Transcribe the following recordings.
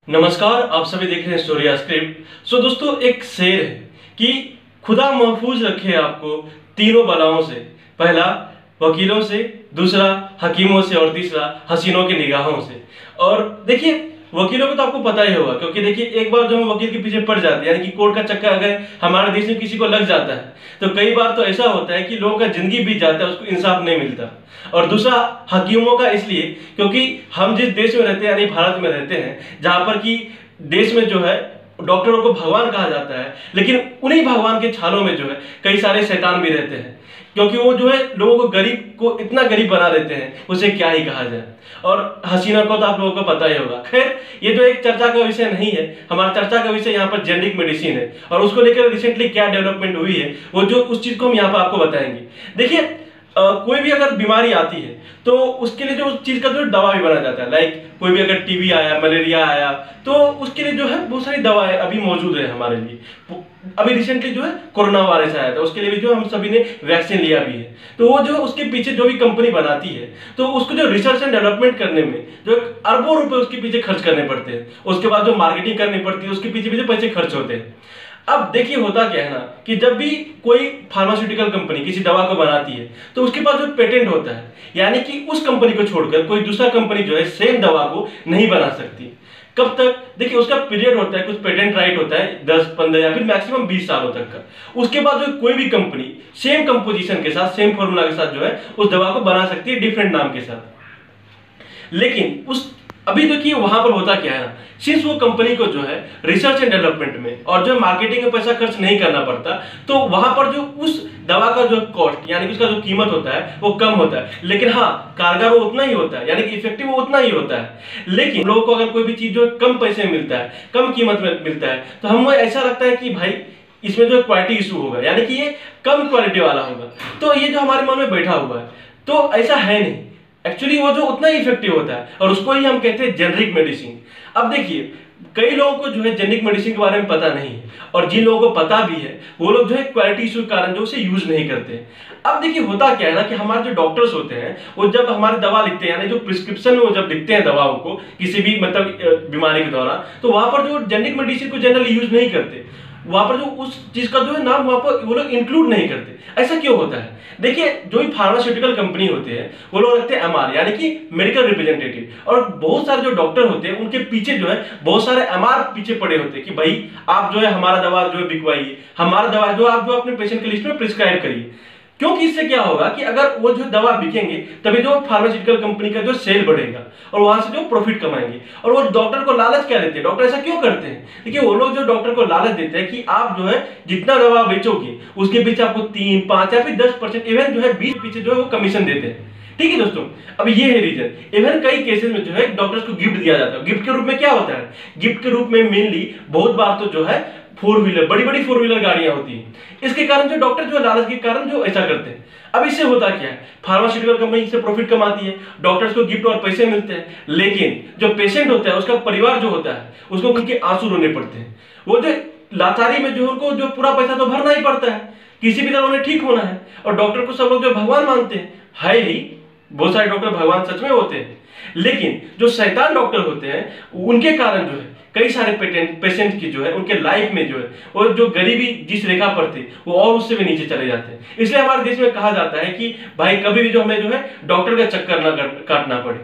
नमस्कार, आप सभी देख रहे हैं सूर्या स्क्रिप्ट। दोस्तों, एक शेर है कि खुदा महफूज रखे आपको तीनों बलाओं से। पहला वकीलों से, दूसरा हकीमों से और तीसरा हसीनों की निगाहों से। और देखिए, वकीलों को तो आपको पता ही होगा, क्योंकि देखिए एक बार जो हम वकील के पीछे पड़ जाते हैं, यानी कि कोर्ट का चक्कर अगर हमारे देश में किसी को लग जाता है तो कई बार तो ऐसा होता है कि लोगों का जिंदगी बीत जाता है, उसको इंसाफ नहीं मिलता। और दूसरा हकीमों का इसलिए क्योंकि हम जिस देश में रहते हैं, यानी भारत में रहते हैं, जहां पर कि देश में जो है डॉक्टरों को भगवान कहा जाता है, लेकिन उन्हीं भगवान के छालों में जो है कई सारे शैतान भी रहते हैं, क्योंकि वो जो है लोगों को गरीब को इतना गरीब बना देते हैं, उसे क्या ही कहा जाए। और हसीना को तो आप लोगों को पता ही होगा। खैर, ये जो एक चर्चा का विषय नहीं है, हमारा चर्चा का विषय यहाँ पर जेनेरिक मेडिसिन है, और उसको लेकर रिसेंटली क्या डेवलपमेंट हुई है वो जो उस चीज को हम यहाँ पर आपको बताएंगे। देखिए, कोई भी अगर बीमारी आती है तो उसके लिए जो उस चीज का जो दवा भी बनाया जाता है। लाइक कोई भी अगर टीबी आया, मलेरिया आया, तो उसके लिए जो है बहुत सारी दवाएं अभी मौजूद है हमारे लिए। अभी रिसेंटली जो है कोरोना वायरस आया था, उसके लिए भी जो हम सभी ने वैक्सीन लिया भी है। तो वो जो उसके पीछे जो भी कंपनी बनाती है, तो उसको जो रिसर्च एंड डेवलपमेंट करने में जो अरबों रुपए उसके पीछे खर्च करने पड़ते हैं, उसके बाद जो मार्केटिंग करनी पड़ती है उसके पीछे भी पैसे खर्च होते हैं। अब देखिए, होता क्या है ना कि जब भी कोई फार्मास्यूटिकल कंपनी किसी दवा को बनाती है तो उसके पास जो पेटेंट होता है, यानी कि उस कंपनी को छोड़कर कोई दूसरा कंपनी जो है सेम दवा को नहीं बना सकती। कब तक? देखिए, उसका पीरियड होता है, कुछ पेटेंट राइट होता है 10, 15 या फिर मैक्सिमम 20 सालों तक का। उसके बाद जो कोई भी कंपनी सेम कंपोजिशन के साथ, सेम फॉर्मूला के साथ जो है उस दवा को बना सकती है डिफरेंट नाम के साथ। लेकिन उस अभी देखिए वहां पर होता क्या है ना, सिंस वो कंपनी को जो है रिसर्च एंड डेवलपमेंट में और जो मार्केटिंग में पैसा खर्च नहीं करना पड़ता, तो वहां पर जो उस दवा का जो कॉस्ट, यानी कि उसका जो कीमत होता है वो कम होता है। लेकिन हाँ, कारगर वो उतना ही होता है, यानी कि इफेक्टिव वो उतना ही होता है। लेकिन लोगों को अगर कोई भी चीज जो कम पैसे में मिलता है, कम कीमत में मिलता है, तो हमें ऐसा लगता है कि भाई इसमें जो क्वालिटी इशू होगा, यानी कि ये कम क्वालिटी वाला होगा। तो ये जो हमारे मन में बैठा हुआ है, तो ऐसा है नहीं। एक्चुअली वो जो उतना ही इफेक्टिव होता है, और उसको ही हम कहते हैं जेनेरिक मेडिसिन। अब देखिए, कई लोगों को जो है जेनेरिक मेडिसिन के बारे में पता नहीं है, और जिन लोगों को पता भी है वो लोग जो है क्वालिटी इशू के कारण जो उसे यूज नहीं करते। अब देखिए, होता क्या है ना कि हमारे जो डॉक्टर्स होते हैं वो जब हमारी दवा लिखते हैं, यानी जो प्रिस्क्रिप्शन में वो जब लिखते हैं दवाओं को किसी भी मतलब बीमारी के दौरान, तो वहां पर जो जेनेरिक मेडिसिन को जनरली यूज नहीं करते। वहां पर जो उस चीज का जो है नाम वहां पर वो लोग इंक्लूड नहीं करते। ऐसा क्यों होता है? देखिए, जो भी फार्मास्यूटिकल कंपनी होते हैं वो लोग रखते हैं एमआर, यानी कि मेडिकल रिप्रेजेंटेटिव, और बहुत सारे जो डॉक्टर होते हैं उनके पीछे जो है बहुत सारे एमआर पीछे पड़े होते हैं कि भाई आप जो है हमारा दवा जो है बिकवाइए, हमारा दवा जो आप जो अपने पेशेंट के लिस्ट में प्रिस्क्राइब करिए। क्योंकि इससे क्या होगा कि अगर वो जो दवा बिकेंगे तभी जो फार्मास्यूटिकल कंपनी का जो सेल बढ़ेगा और वहां से जो प्रॉफिट कमाएंगे। और वो डॉक्टर को लालच क्या देते हैं? डॉक्टर ऐसा क्यों करते हैं? देखिए, वो लोग जो डॉक्टर को लालच देते हैं कि आप जो है जितना दवा बेचोगे उसके पीछे आपको 3, 5 या फिर 10%, इवन जो है 20 पीछे जो है वो कमीशन देते हैं। ठीक है दोस्तों, अब ये है रीजन। इवन कई केसेस में जो है डॉक्टर्स को गिफ्ट दिया जाता है। गिफ्ट के रूप में क्या होता है? गिफ्ट के रूप में मेनली बहुत बार तो जो है फोर व्हीलर, बड़ी बड़ी फोर व्हीलर गाड़ियां होती हैं। इसके कारण जो डॉक्टर जो लालच के कारण जो ऐसा करते हैं। अब इससे होता क्या है, फार्मास्यूटिकल कंपनी इससे प्रॉफिट कमाती है, डॉक्टर्स को गिफ्ट और पैसे मिलते हैं, लेकिन जो पेशेंट होता है उसका परिवार जो होता है उसको उनके आंसू रोने पड़ते हैं। वो जो लाचारी में जो उनको जो पूरा पैसा तो भरना ही पड़ता है, किसी भी तरह उन्हें ठीक होना है। और डॉक्टर को सब लोग जो भगवान मानते हैं, है ही, बहुत सारे डॉक्टर भगवान सच में होते हैं, लेकिन जो शैतान डॉक्टर होते हैं उनके कारण जो है कई सारे पेशेंट की जो है उनके लाइफ में जो है और जो गरीबी जिस रेखा पर थे वो और उससे भी नीचे चले जाते हैं। इसलिए हमारे देश में कहा जाता है कि भाई कभी भी जो हमें जो है डॉक्टर का चक्कर ना काटना पड़े।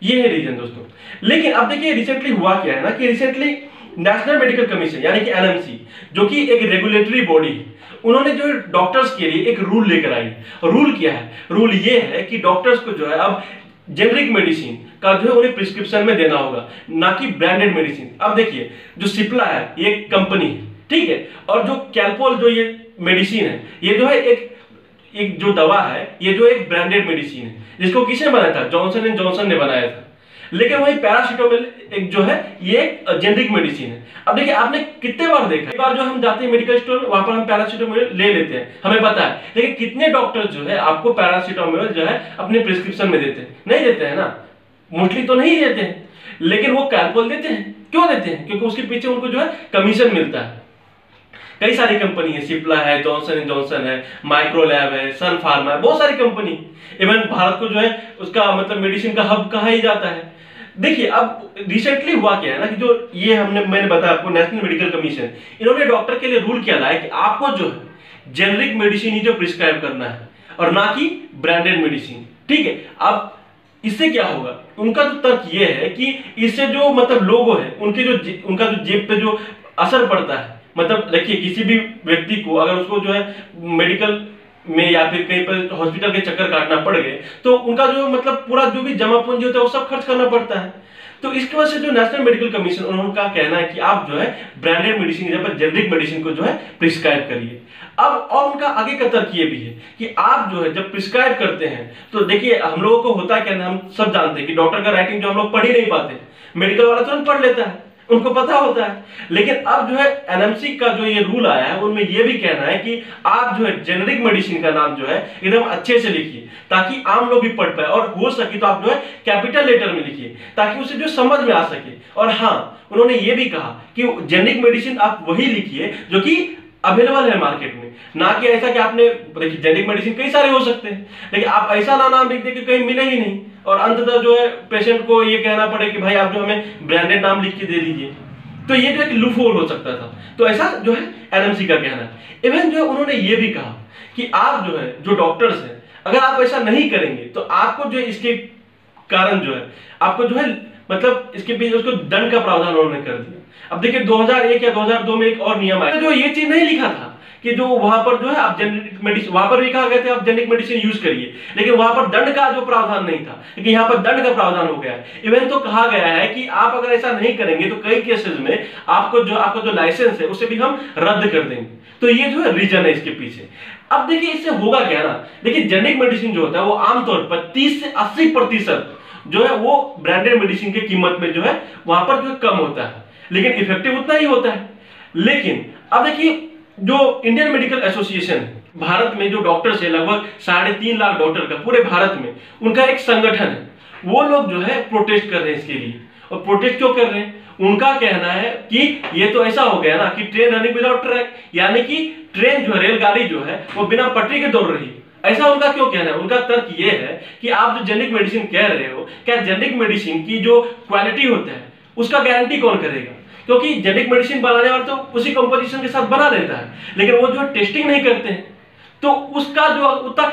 ये है रीजन दोस्तों। लेकिन अब देखिए, रिसेंटली हुआ क्या है ना कि रिसेंटली नेशनल मेडिकल कमीशन, यानी कि एनएमसी, जो कि एक रेगुलेटरी बॉडी है, उन्होंने जो डॉक्टर्स के लिए एक रूल लेकर आई। रूल क्या है? रूल ये है कि डॉक्टर्स को जो है अब जेनेरिक मेडिसिन का जो है उन्हें प्रिस्क्रिप्शन में देना होगा, ना कि ब्रांडेड मेडिसिन। अब देखिए, जो सिप्ला है ये कंपनी है, ठीक है, और जो कैलपोल जो ये मेडिसिन है ये जो है एक जो दवा है ये जो एक ब्रांडेड मेडिसिन है, जिसको किसने बनाया था? जॉनसन एंड जॉनसन ने बनाया था। लेकिन वही पैरासीटामोल एक जो है ये जेनेरिक मेडिसिन है। अब देखिए, आपने कितने बार देखा, एक बार जो हम जाते हैं मेडिकल स्टोर, वहां पर हम पैरासीटामोल ले लेते हैं, हमें पता है, लेकिन कितने डॉक्टर जो है आपको पैरासीटामोल जो है अपने प्रिस्क्रिप्शन में देते हैं? नहीं देते हैं ना, मोस्टली तो नहीं देते हैं। लेकिन वो कैलपोल देते हैं। क्यों देते हैं? क्योंकि उसके पीछे उनको जो है कमीशन मिलता है। कई सारी कंपनी है, सिप्ला है, जॉनसन एंड जॉनसन है, माइक्रोलैब है, सन फार्मा है, बहुत सारी कंपनी। इवन भारत को जो है उसका मतलब मेडिसिन का हब कहा ही जाता है। देखिए अब रिसेंटली हुआ क्या है ना कि जो ये मैंने बताया आपको, नेशनल मेडिकल कमीशन इन्होंने डॉक्टर के लिए रूल क्या लाया कि आपको जो है जेनरिक मेडिसिन ही जो प्रिस्क्राइब करना है और ना कि ब्रांडेड मेडिसिन। ठीक है, अब इससे क्या होगा, उनका जो तर्क ये है कि इससे जो मतलब लोगों है उनके जो उनका जो जेब पे जो असर पड़ता है, मतलब देखिए किसी भी व्यक्ति को अगर उसको जो है मेडिकल में या फिर कहीं पर हॉस्पिटल के चक्कर काटना पड़ गए तो उनका जो मतलब पूरा जो भी जमा पूंजी होता है वो सब खर्च करना पड़ता है। तो इसकी वजह से जो नेशनल मेडिकल कमीशन उनका कहना है कि आप जो है ब्रांडेड मेडिसिन या फिर जेनरिक मेडिसिन को जो है प्रिस्क्राइब करिए। अब और उनका आगे का तर्क ये भी है कि आप जो है जब प्रिस्क्राइब करते हैं तो देखिए हम लोगों को होता क्या है, हम सब जानते हैं कि डॉक्टर का राइटिंग जो हम लोग पढ़ ही नहीं पाते, मेडिकल वाला तुरंत पढ़ लेता है, उनको पता होता है। लेकिन अब जो है एनएमसी का जो ये रूल आया है उनमें ये भी कहना है कि आप जो है जेनरिक मेडिसिन का नाम जो है एकदम अच्छे से लिखिए ताकि आम लोग भी पढ़ पाए, और हो सके तो आप जो है कैपिटल लेटर में लिखिए ताकि उसे जो समझ में आ सके। और हाँ, उन्होंने ये भी कहा कि जेनरिक मेडिसिन आप वही लिखिए जो कि अवेलेबल है मार्केट में, ना कि ऐसा कि आपने देखिए जेनरिक मेडिसिन कई सारे हो सकते हैं लेकिन आप ऐसा ना नाम लिख दे कि कहीं मिले ही नहीं और अंततः जो है पेशेंट को ये कहना पड़े कि भाई आप जो हमें ब्रांडेड नाम लिख के दे दीजिए। तो ये जो एक लूप होल हो सकता था, तो ऐसा जो है एनएमसी का कहना है। इवन जो है उन्होंने ये भी कहा कि आप जो है जो डॉक्टर्स हैं अगर आप ऐसा नहीं करेंगे तो आपको जो इसके कारण जो है आपको जो है मतलब इसके पीछे उसको दंड का प्रावधान उन्होंने कर दिया। अब देखिए 2001 या 2002 में एक और नियम आया जो ये चीज नहीं लिखा था कि जो वहां पर जो है आप जेनरिक मेडिसिन, वहां पर भी कहा गया था आप जेनरिक मेडिसिन यूज करिए, लेकिन वहां पर दंड का जो प्रावधान नहीं था, लेकिन यहाँ पर दंड का प्रावधान हो गया है। इवन तो कहा गया है कि आप अगर ऐसा नहीं करेंगे तो कई केसेस में आपको जो लाइसेंस है उसे भी हम रद्द कर देंगे। तो ये जो है रीजन है इसके पीछे। अब देखिए इससे होगा क्या ना, देखिए जेनरिक मेडिसिन जो होता है वो आमतौर पर 30 से 80% जो है वो ब्रांडेड मेडिसिन की कीमत में जो है वहां पर जो कम होता है, लेकिन इफेक्टिव उतना ही होता है। लेकिन अब देखिए जो इंडियन मेडिकल एसोसिएशन भारत में जो डॉक्टर्स है लगभग 3.5 लाख डॉक्टर का पूरे भारत में उनका एक संगठन है, वो लोग जो है प्रोटेस्ट कर रहे हैं इसके लिए। और प्रोटेस्ट क्यों कर रहे हैं, उनका कहना है कि ये तो ऐसा हो गया ना कि ट्रेन रनिंग विदाउट ट्रैक, यानी कि ट्रेन जो है रेलगाड़ी जो है वो बिना पटरी के दौड़ रही है। ऐसा उनका क्यों कहना है, उनका तर्क ये है कि आप जो जेनरिक मेडिसिन कह रहे हो, क्या जेनरिक मेडिसिन की जो क्वालिटी होता है उसका गारंटी कौन करेगा, क्योंकि जेनरिक मेडिसिन बनाने वाला तो उसी कंपोजिशन के साथ बना लेता है, लेकिन वो जो टेस्टिंग नहीं करते हैं तो उसका जो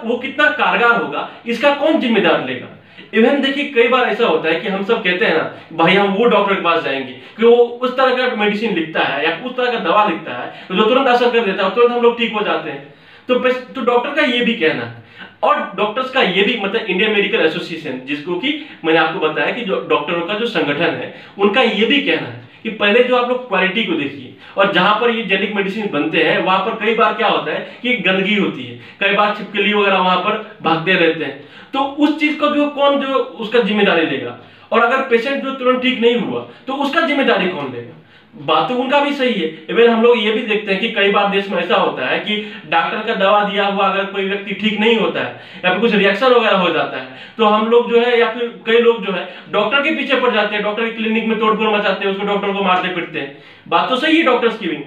वो कितना कारगर होगा इसका कौन जिम्मेदार लेगा। इवन देखिए कई बार ऐसा होता है कि हम सब कहते हैं ना भाई हम वो डॉक्टर के पास जाएंगे कि वो उस तरह का मेडिसिन लिखता है या उस तरह का दवा लिखता है जो तुरंत असर कर देता है, तुरंत हम लोग ठीक हो जाते हैं। तो डॉक्टर का ये भी कहना है, और डॉक्टर्स का ये भी मतलब इंडियन मेडिकल एसोसिएशन जिसको कि मैंने आपको बताया कि जो डॉक्टरों का जो संगठन है उनका ये भी कहना है कि पहले जो आप लोग क्वालिटी को देखिए, और जहां पर ये जेनरिक मेडिसिन बनते हैं वहां पर कई बार क्या होता है कि गंदगी होती है, कई बार छिपकली वगैरह वहां पर भागते रहते हैं, तो उस चीज को जो कौन जो उसका जिम्मेदारी लेगा, और अगर पेशेंट जो तुरंत ठीक नहीं हुआ तो उसका जिम्मेदारी कौन लेगा। बात तो उनका भी सही है। इवन हम लोग ये भी देखते हैं कि कई बार देश में ऐसा होता है कि डॉक्टर का दवा दिया हुआ अगर कोई व्यक्ति ठीक नहीं होता है या फिर कुछ रिएक्शन वगैरह हो जाता है तो हम लोग जो है या फिर कई लोग जो है डॉक्टर के पीछे पड़ जाते हैं, डॉक्टर के क्लिनिक में तोड़फोड़ मचाते हैं, उसको डॉक्टर को मारते पीटते हैं। बात तो सही है डॉक्टर्स की भी,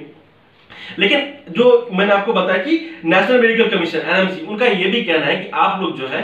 लेकिन जो मैंने आपको बताया कि नेशनल मेडिकल कमीशन एनएमसी उनका ये भी कहना है कि आप लोग जो है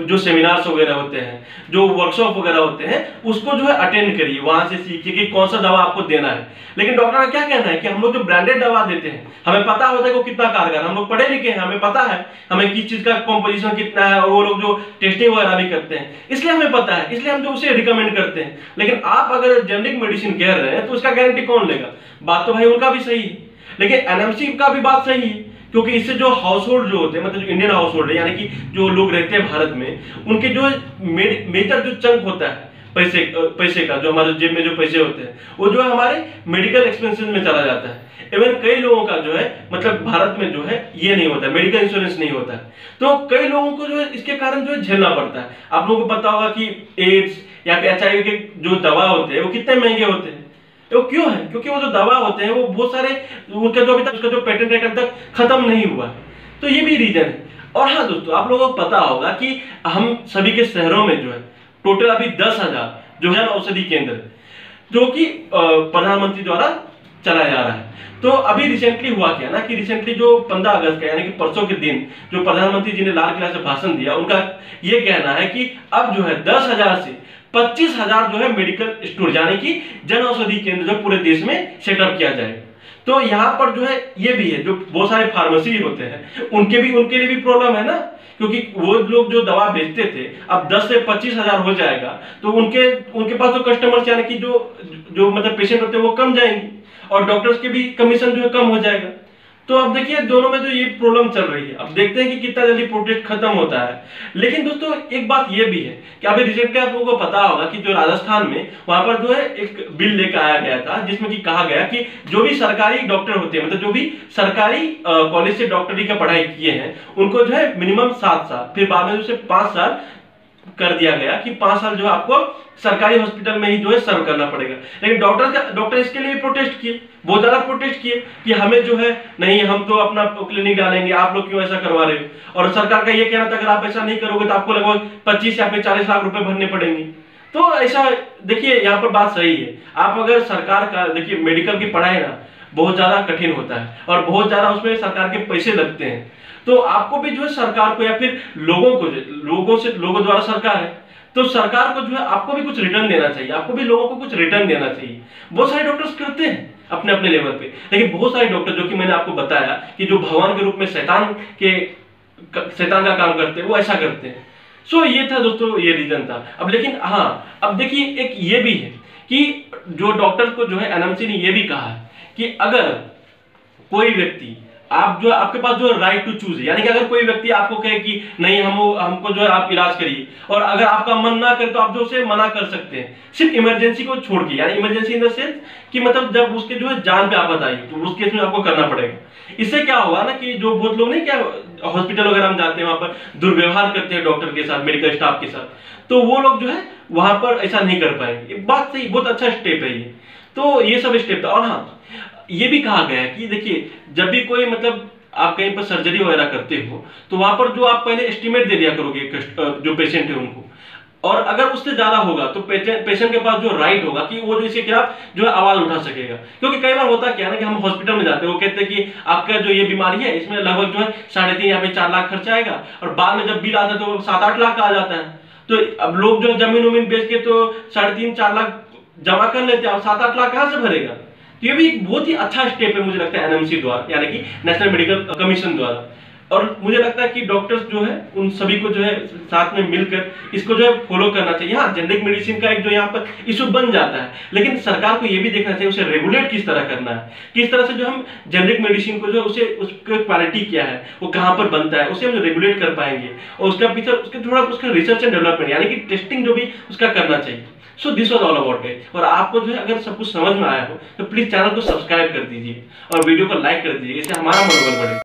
जो सेमिनार्स वगैरह होते हैं, जो वर्कशॉप वगैरह होते हैं, उसको जो है अटेंड करिए, वहां से सीखिए कि कौन सा दवा आपको देना है। लेकिन डॉक्टर का क्या कहना है कि हम लोग जो ब्रांडेड दवा देते हैं हमें पता होता है वो कितना कारगर, हम लोग पढ़े लिखे हैं, हमें पता है हमें किस चीज का कॉम्पोजिशन कितना है, और वो लोग जो टेस्टिंग वगैरह भी करते हैं इसलिए हमें पता है, इसलिए हम जो उसे रिकमेंड करते हैं। लेकिन आप अगर जेनरिक मेडिसिन कह रहे हैं तो उसका गारंटी कौन लेगा। बात तो भाई उनका भी सही है, लेकिन एनएमसी का भी बात सही है, क्योंकि इससे जो हाउस होल्ड जो होते हैं मतलब जो इंडियन हाउस होल्ड है यानी कि जो लोग रहते हैं भारत में, उनके जो मेजर जो चंक होता है पैसे का, जो हमारे जेब में जो पैसे होते हैं वो जो है हमारे मेडिकल एक्सपेंसेस में चला जाता है। इवन कई लोगों का जो है मतलब भारत में जो है ये नहीं होता है, मेडिकल इंश्योरेंस नहीं होता है, तो कई लोगों को जो है इसके कारण जो है झेलना पड़ता है। आप लोगों को पता होगा कि एड्स या फिर HIV के जो दवा होते हैं वो कितने महंगे होते हैं। वो क्यों है, क्योंकि वो जो दवा होते हैं वो बहुत सारे उनका जो अभी तक उसका जो पेटेंट राइट अभी तक खत्म नहीं हुआ है, तो ये भी रीजन है। और हाँ दोस्तों, आप लोगों को पता होगा कि हम सभी के शहरों में जो है टोटल अभी 10,000 जो है औषधि केंद्र जो कि प्रधानमंत्री द्वारा चलाया जा रहा है। तो अभी रिसेंटली हुआ क्या ना कि रिसेंटली जो 15 अगस्त का यानी कि परसों के दिन जो प्रधानमंत्री जी ने लाल किला से भाषण दिया, उनका ये कहना है कि अब जो है 10,000 से 25,000 जो है मेडिकल स्टोर यानी कि जन औषधि केंद्र जो पूरे देश में सेटअप किया जाएगा। तो यहाँ पर जो है ये भी है, जो बहुत सारे फार्मेसी होते हैं उनके लिए भी प्रॉब्लम है ना, क्योंकि वो लोग जो दवा बेचते थे अब 10 से 25,000 हो जाएगा तो उनके पास तो कस्टमर्स यानी कि जो मतलब पेशेंट होते हैं वो कम जाएंगे और डॉक्टर्स के भी कमीशन जो है कम हो जाएगा। तो अब देखिए दोनों में जो ये प्रॉब्लम चल रही है, अब देखते हैं कि कितना जल्दी प्रोटेस्ट खत्म होता है। लेकिन दोस्तों एक बात ये भी है कि अभी रिसेंटली आप लोगों को पता होगा कि जो राजस्थान में वहां पर जो है एक बिल लेकर आया गया था जिसमें कि कहा गया कि जो भी सरकारी डॉक्टर होते हैं, मतलब जो भी सरकारी कॉलेज से डॉक्टरी का पढ़ाई किए हैं उनको जो है मिनिमम 7 साल, फिर बाद में उसे 5 साल कर दिया गया कि 5 साल जो है आपको सरकारी हॉस्पिटल में ही जो है सर्व करना पड़ेगा। लेकिन डॉक्टर इसके लिए प्रोटेस्ट किए, बहुत ज्यादा प्रोटेस्ट किए कि हमें जो है नहीं, हम तो अपना क्लिनिक डालेंगे, आप लोग क्यों ऐसा करवा रहे हो। और सरकार का ये कहना था अगर आप ऐसा नहीं करोगे तो आपको लगभग 25 या फिर 40 लाख रुपए भरने पड़ेंगे। तो ऐसा देखिए यहाँ पर बात सही है, आप अगर सरकार का देखिए मेडिकल की पढ़ाई ना बहुत ज्यादा कठिन होता है और बहुत ज्यादा उसमें सरकार के पैसे लगते हैं, तो आपको भी जो है सरकार को या फिर लोगों द्वारा सरकार है तो सरकार को जो है आपको भी कुछ रिटर्न देना चाहिए, आपको भी लोगों को कुछ रिटर्न देना चाहिए। बहुत सारे डॉक्टर्स करते हैं अपने अपने लेवल पे, लेकिन बहुत सारे डॉक्टर जो कि मैंने आपको बताया कि जो भगवान के रूप में शैतान का काम करते हैं वो ऐसा करते हैं। सो ये था दोस्तों, ये रीजन था। अब लेकिन हाँ, अब देखिए एक ये भी है कि जो डॉक्टर को जो है एनएमसी ने ये भी कहा है कि अगर कोई व्यक्ति आप जो आपके पास जो राइट टू चूज है, यानी कि अगर कोई व्यक्ति आपको कहे कि नहीं हमको जो है आप इलाज करिए और अगर आपका मन ना करे तो आप जो उसे मना कर सकते हैं, सिर्फ इमरजेंसी को छोड़ के, यानी इमरजेंसी इन द सेंस कि मतलब जब उसके जो है जान पे आफत आई तो उस केस में आपको करना पड़ेगा। इससे क्या होगा ना कि जो बहुत लोग नहीं क्या हॉस्पिटल वगैरह हम जाते हैं वहां पर दुर्व्यवहार करते हैं डॉक्टर के साथ, मेडिकल स्टाफ के साथ, तो वो लोग जो है वहां पर ऐसा नहीं कर पाएंगे। बात सही, बहुत अच्छा स्टेप है ये। तो ये सब स्टेप था। और हाँ, ये भी कहा गया है कि देखिए जब भी कोई मतलब आप कहीं पर सर्जरी वगैरह करते हो तो वहां पर जो आप पहले एस्टिमेट दे दिया करोगे जो पेशेंट है उनको, और अगर उससे ज्यादा होगा तो पेशेंट के पास जो राइट होगा कि वो जो इसके खिलाफ जो है आवाज उठा सकेगा। क्योंकि कई बार होता क्या है ना कि हम हॉस्पिटल में जाते हैं, वो कहते हैं कि आपका जो ये बीमारी है इसमें लगभग जो है 3.5 या फिर 4 लाख खर्चा आएगा, और बाद में जब बिल आता है तो 7-8 लाख आ जाता है। तो अब लोग जो जमीन उमीन बेच के तो 3.5-4 लाख जमा कर लेते हैं, और 7-8 लाख कहां से भरेगा। तो ये भी एक बहुत ही अच्छा स्टेप है मुझे लगता है एनएमसी द्वारा, यानी कि नेशनल मेडिकल कमीशन द्वारा। और मुझे लगता है कि डॉक्टर्स जो है उन सभी को जो है साथ में मिलकर इसको जो है फॉलो करना चाहिए। हाँ, जेनरिक मेडिसिन का एक जो यहाँ पर इशू बन जाता है, लेकिन सरकार को ये भी देखना चाहिए उसे रेगुलेट किस तरह करना है, किस तरह से जो हम जेनरिक मेडिसिन को जो है उसे उसकी क्वालिटी क्या है, वो कहाँ पर बनता है, उसे हम रेगुलेट कर पाएंगे। और उसका पीछे उसके थोड़ा उसका रिसर्च एंड डेवलपमेंट यानी कि टेस्टिंग जो भी उसका करना चाहिए। So this was all about it. और आपको जो है अगर सब कुछ समझ में आया हो तो प्लीज चैनल को सब्सक्राइब कर दीजिए और वीडियो को लाइक कर दीजिए, इससे हमारा मनोबल बढ़ेगा।